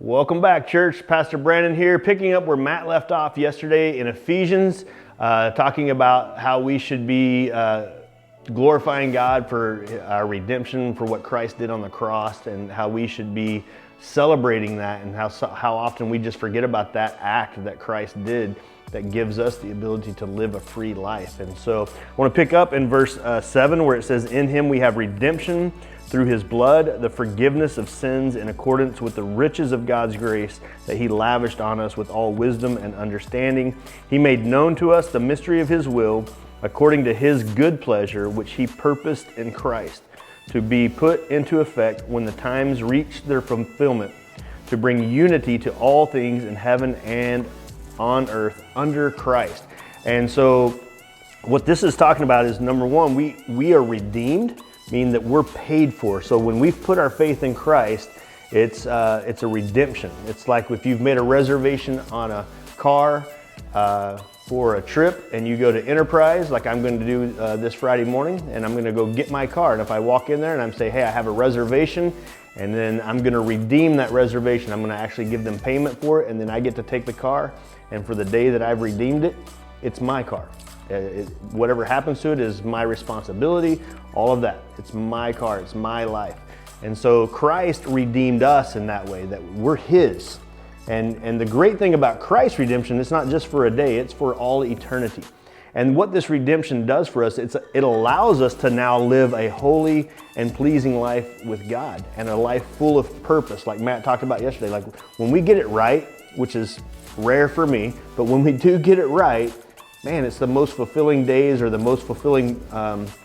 Welcome back, church. Pastor Brandon here, picking up where Matt left off yesterday in Ephesians, talking about how we should be glorifying God for our redemption, for what Christ did on the cross, and how we should be celebrating that, and how often we just forget about that act that Christ did that gives us the ability to live a free life. And so I want to pick up in verse 7 where it says, "In him we have redemption through his blood, the forgiveness of sins in accordance with the riches of God's grace that he lavished on us with all wisdom and understanding. He made known to us the mystery of his will, according to his good pleasure, which he purposed in Christ, to be put into effect when the times reach their fulfillment, to bring unity to all things in heaven and on earth under Christ." And so what this is talking about is, number one, we are redeemed, meaning that we're paid for. So when we've put our faith in Christ, it's a redemption. It's like if you've made a reservation on a car for a trip and you go to Enterprise, like I'm going to do this Friday morning, and I'm going to go get my car. And if I walk in there and I'm say, hey, I have a reservation, and then I'm going to redeem that reservation, I'm going to actually give them payment for it, and then I get to take the car. And for the day that I've redeemed it, it's my car. Whatever happens to it is my responsibility, all of that. It's my car, it's my life. And so Christ redeemed us in that way, that we're his. And the great thing about Christ's redemption, it's not just for a day, it's for all eternity. And what this redemption does for us, it allows us to now live a holy and pleasing life with God, and a life full of purpose, like Matt talked about yesterday. Like when we get it right, which is rare for me, but when we do get it right, man, it's the most fulfilling days, or the most fulfilling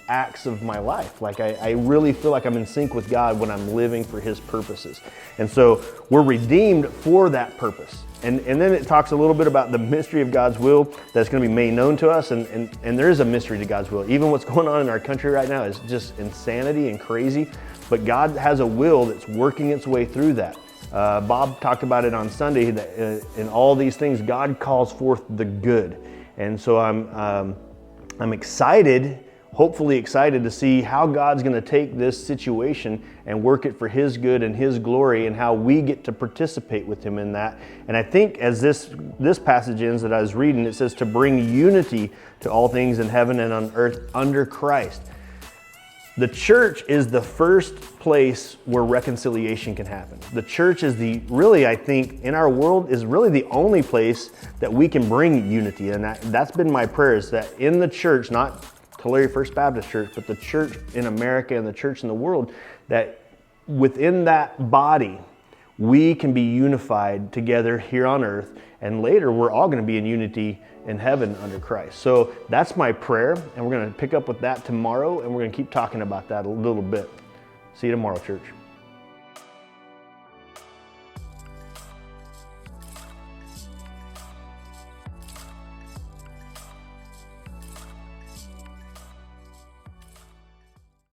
acts of my life. Like I really feel like I'm in sync with God when I'm living for his purposes. And so we're redeemed for that purpose. And then it talks a little bit about the mystery of God's will that's going to be made known to us. And there is a mystery to God's will. Even what's going on in our country right now is just insanity and crazy. But God has a will that's working its way through that. Bob talked about it on Sunday, that in all these things, God calls forth the good. And so I'm excited, hopefully excited, to see how God's going to take this situation and work it for his good and his glory, and how we get to participate with him in that. And I think as this passage ends that I was reading, it says to bring unity to all things in heaven and on earth under Christ. The church is the first place where reconciliation can happen. The church is I think, in our world, is really the only place that we can bring unity. And that's been my prayer, is that in the church, not Tulare First Baptist Church, but the church in America and the church in the world, that within that body, we can be unified together here on earth, and later we're all going to be in unity in heaven under Christ. So that's my prayer, and we're going to pick up with that tomorrow, and we're going to keep talking about that a little bit. See you tomorrow, church.